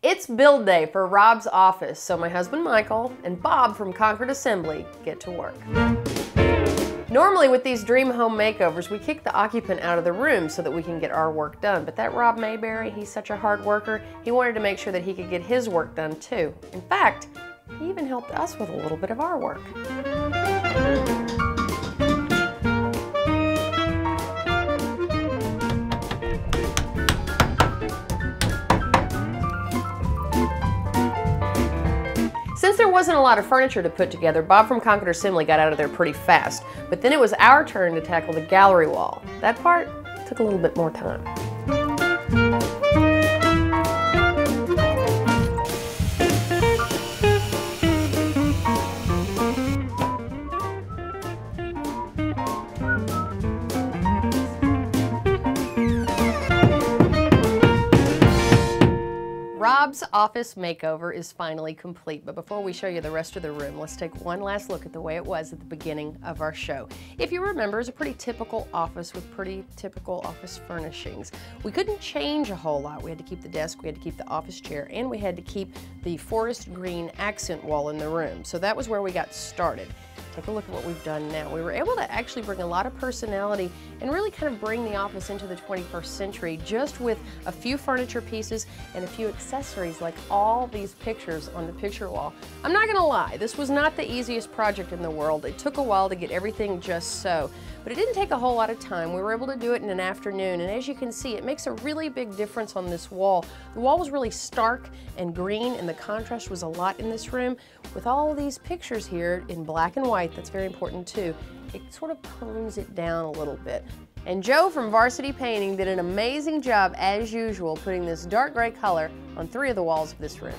It's build day for Rob's office, so my husband Michael and Bob from Concord Assembly get to work. Normally with these dream home makeovers, we kick the occupant out of the room so that we can get our work done. But that Rob Mayberry, he's such a hard worker, he wanted to make sure that he could get his work done too. In fact, he even helped us with a little bit of our work. Since there wasn't a lot of furniture to put together, Bob from Concord Assembly got out of there pretty fast. But then it was our turn to tackle the gallery wall. That part took a little bit more time. Rob's office makeover is finally complete, but before we show you the rest of the room, let's take one last look at the way it was at the beginning of our show. If you remember, it's a pretty typical office with pretty typical office furnishings. We couldn't change a whole lot. We had to keep the desk, we had to keep the office chair, and we had to keep the forest green accent wall in the room. So that was where we got started. Take a look at what we've done now. We were able to actually bring a lot of personality and really kind of bring the office into the 21st century just with a few furniture pieces and a few accessories like all these pictures on the picture wall. I'm not gonna lie, this was not the easiest project in the world. It took a while to get everything just so, but it didn't take a whole lot of time. We were able to do it in an afternoon, and as you can see, it makes a really big difference on this wall. The wall was really stark and green, and the contrast was a lot in this room. With all of these pictures here in black and white, that's very important too, it sort of tones it down a little bit. And Joe from Varsity Painting did an amazing job, as usual, putting this dark gray color on 3 of the walls of this room.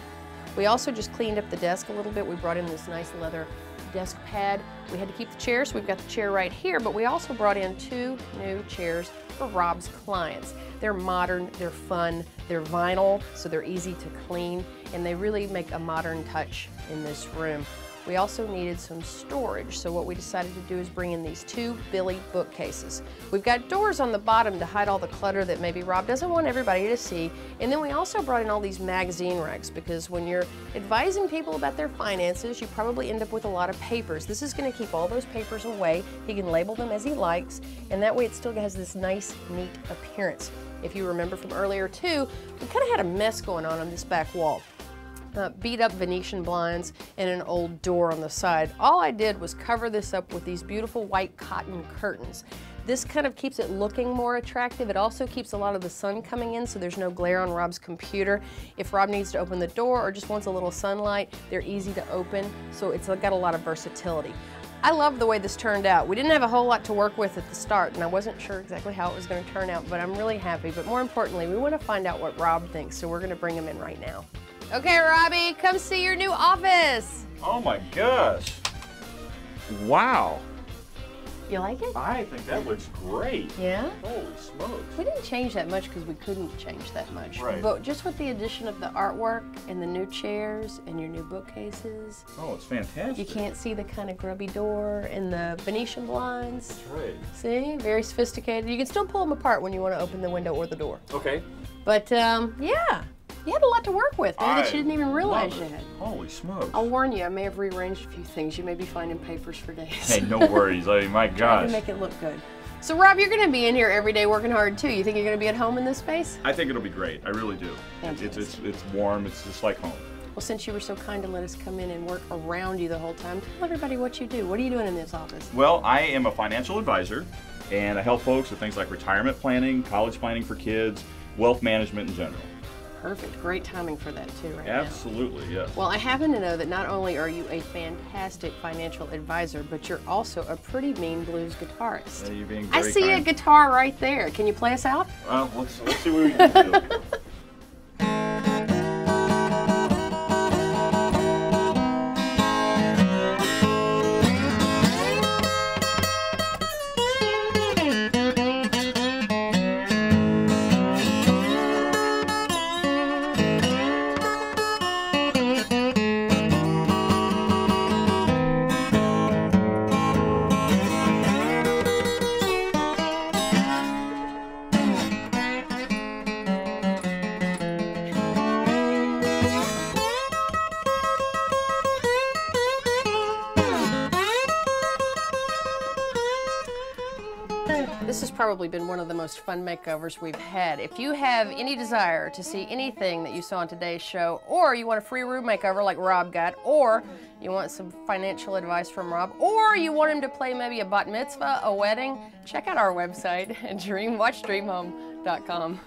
We also just cleaned up the desk a little bit. We brought in this nice leather desk pad. We had to keep the chairs, so we've got the chair right here, but we also brought in 2 new chairs for Rob's clients. They're modern, they're fun, they're vinyl, so they're easy to clean, and they really make a modern touch in this room. We also needed some storage, so what we decided to do is bring in these 2 Billy bookcases. We've got doors on the bottom to hide all the clutter that maybe Rob doesn't want everybody to see, and then we also brought in all these magazine racks because when you're advising people about their finances, you probably end up with a lot of papers. This is going to keep all those papers away. He can label them as he likes, and that way it still has this nice, neat appearance. If you remember from earlier too, we kind of had a mess going on this back wall. Beat up Venetian blinds and an old door on the side. All I did was cover this up with these beautiful white cotton curtains. This kind of keeps it looking more attractive. It also keeps a lot of the sun coming in so there's no glare on Rob's computer. If Rob needs to open the door or just wants a little sunlight, they're easy to open, so it's got a lot of versatility. I love the way this turned out. We didn't have a whole lot to work with at the start, and I wasn't sure exactly how it was going to turn out, but I'm really happy. But more importantly, we want to find out what Rob thinks, so we're going to bring him in right now. Okay, Robbie, come see your new office. Oh my gosh. Wow. You like it? I think that looks great. Yeah? Holy smokes. We didn't change that much because we couldn't change that much. Right. But just with the addition of the artwork and the new chairs and your new bookcases. Oh, it's fantastic. You can't see the kind of grubby door and the Venetian blinds. That's right. See? Very sophisticated. You can still pull them apart when you want to open the window or the door. Okay. But, yeah. You had a lot to work with, maybe that you didn't even realize you had. Holy smokes. I'll warn you, I may have rearranged a few things. You may be finding papers for days. Hey, no worries. I mean, my Try gosh. to make it look good. So Rob, you're going to be in here every day working hard too. You think you're going to be at home in this space? I think it'll be great. I really do. It's warm. It's just like home. Well, since you were so kind to let us come in and work around you the whole time, tell everybody what you do. What are you doing in this office? Well, I am a financial advisor, and I help folks with things like retirement planning, college planning for kids, wealth management in general. Perfect. Great timing for that too right Absolutely, now. yes. Well, I happen to know that not only are you a fantastic financial advisor, but you're also a pretty mean blues guitarist. Yeah, you're being I very see kind. a guitar right there. Can you play us out? Well, let's see what we can do. probably been one of the most fun makeovers we've had. If you have any desire to see anything that you saw on today's show, or you want a free room makeover like Rob got, or you want some financial advice from Rob, or you want him to play maybe a bat mitzvah, a wedding, check out our website at watchdreamhome.com.